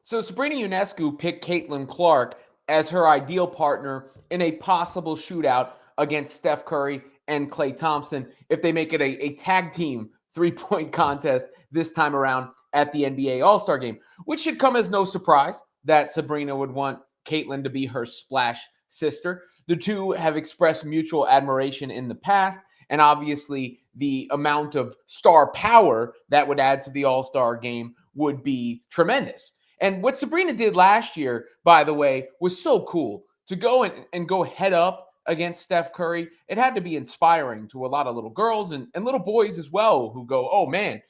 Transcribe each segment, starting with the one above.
So Sabrina Ionescu picked Caitlin Clark as her ideal partner in a possible shootout against Steph Curry and Klay Thompson if they make it a tag team 3-point contest this time around at the NBA All-Star Game, which should come as no surprise that Sabrina would want Caitlin to be her splash sister. The two have expressed mutual admiration in the past, and obviously the amount of star power that would add to the All-Star Game would be tremendous. And what Sabrina did last year, by the way, was so cool to go and go head up against Steph Curry. It had to be inspiring to a lot of little girls and little boys as well who go, oh man,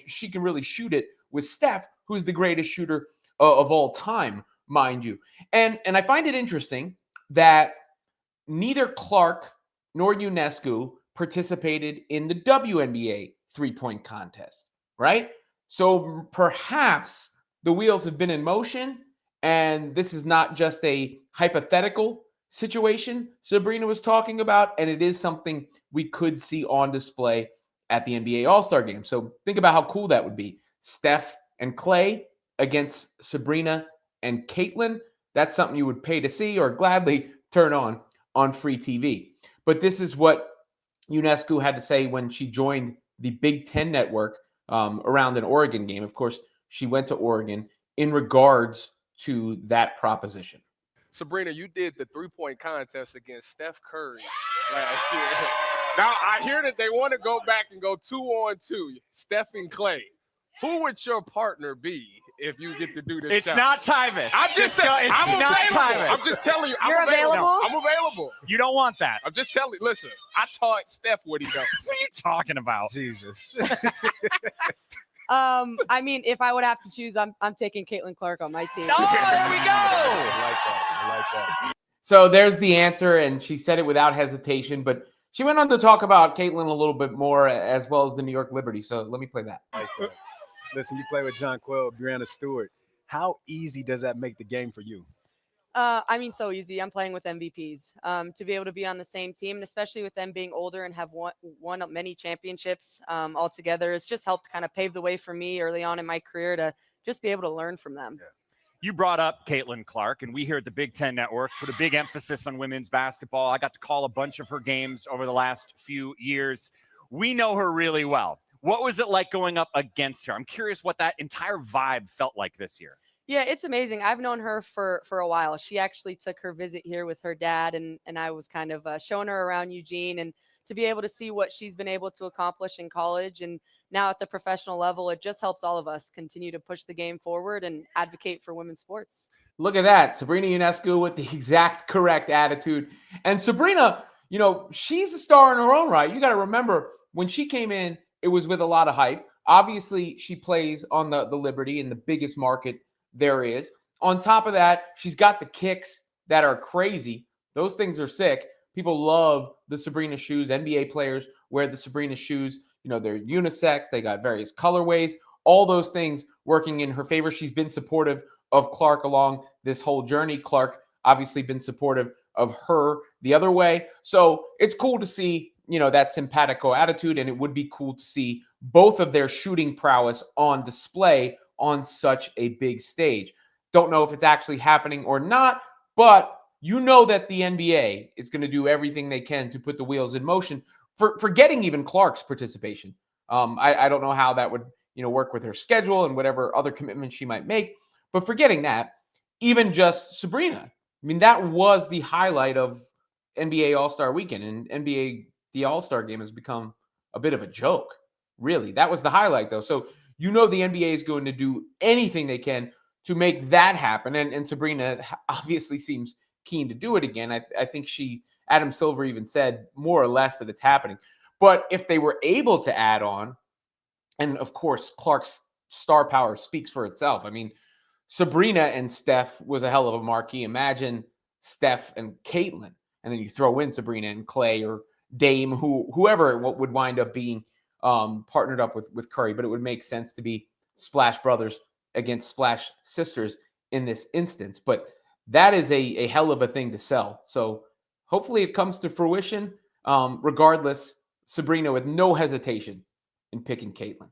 she can really shoot it with Steph, who's the greatest shooter of all time, mind you. And I find it interesting that neither Clark nor Ionescu participated in the WNBA 3-point contest, right? So perhaps the wheels have been in motion, and this is not just a hypothetical situation Sabrina was talking about, and it is something we could see on display at the NBA All-Star Game. So think about how cool that would be. Steph and Klay against Sabrina and Caitlin. That's something you would pay to see or gladly turn on free TV. But this is what Ionescu had to say when she joined the Big Ten Network around an Oregon game. Of course, she went to Oregon in regards to that proposition. Sabrina, you did the 3-point contest against Steph Curry last year. Now, I hear that they want to go back and go 2-on-2, Steph and Klay. Who would your partner be if you get to do this? It's not Tyvus. I'm just saying, I'm not available. Tyvus. I'm just telling you, You're available? I'm available. You don't want that. I'm just telling you, listen, I taught Steph what he does. What are you talking about? Jesus. I mean, if I would have to choose, I'm taking Caitlin Clark on my team. Oh, there we go. I like that. So there's the answer, and she said it without hesitation, but she went on to talk about Caitlin a little bit more, as well as the New York Liberty. So let me play that. I like that. Listen, you play with John Quill, Brianna Stewart. How easy does that make the game for you? I mean, so easy. I'm playing with MVPs. To be able to be on the same team, and especially with them being older and have won many championships all together, it's just helped kind of pave the way for me early on in my career to just be able to learn from them. Yeah. You brought up Caitlin Clark, and we here at the Big Ten Network put a big emphasis on women's basketball. I got to call a bunch of her games over the last few years. We know her really well. What was it like going up against her? I'm curious what that entire vibe felt like this year. Yeah, it's amazing. I've known her for a while. She actually took her visit here with her dad, and I was kind of showing her around Eugene, and to be able to see what she's been able to accomplish in college and now at the professional level, it just helps all of us continue to push the game forward and advocate for women's sports. Look at that. Sabrina Ionescu with the exact correct attitude. And Sabrina, she's a star in her own right. You got to remember, when she came in, it was with a lot of hype. Obviously, she plays on the Liberty in the biggest market there is. On top of that, she's got the kicks that are crazy. Those things are sick. People love the Sabrina shoes. NBA players wear the Sabrina shoes. They're unisex. They got various colorways. All those things working in her favor. She's been supportive of Clark along this whole journey. Clark obviously been supportive of her the other way. So it's cool to see, that simpatico attitude, and it would be cool to see both of their shooting prowess on display on such a big stage. Don't know if it's actually happening or not, but that the NBA is going to do everything they can to put the wheels in motion, forgetting even Clark's participation. I don't know how that would work with her schedule and whatever other commitments she might make, but forgetting that, even just Sabrina, I mean, that was the highlight of NBA All-Star Weekend, and the All-Star Game has become a bit of a joke, really. That was the highlight, though. So the NBA is going to do anything they can to make that happen, and Sabrina obviously seems keen to do it again. I think Adam Silver even said more or less that it's happening. But if they were able to add on, and of course, Clark's star power speaks for itself. I mean, Sabrina and Steph was a hell of a marquee. Imagine Steph and Caitlin, and then you throw in Sabrina and Klay or Dame, whoever would wind up being partnered up with Curry. But it would make sense to be Splash Brothers against Splash Sisters in this instance. But that is a hell of a thing to sell. So hopefully it comes to fruition. Regardless, Sabrina with no hesitation in picking Caitlin.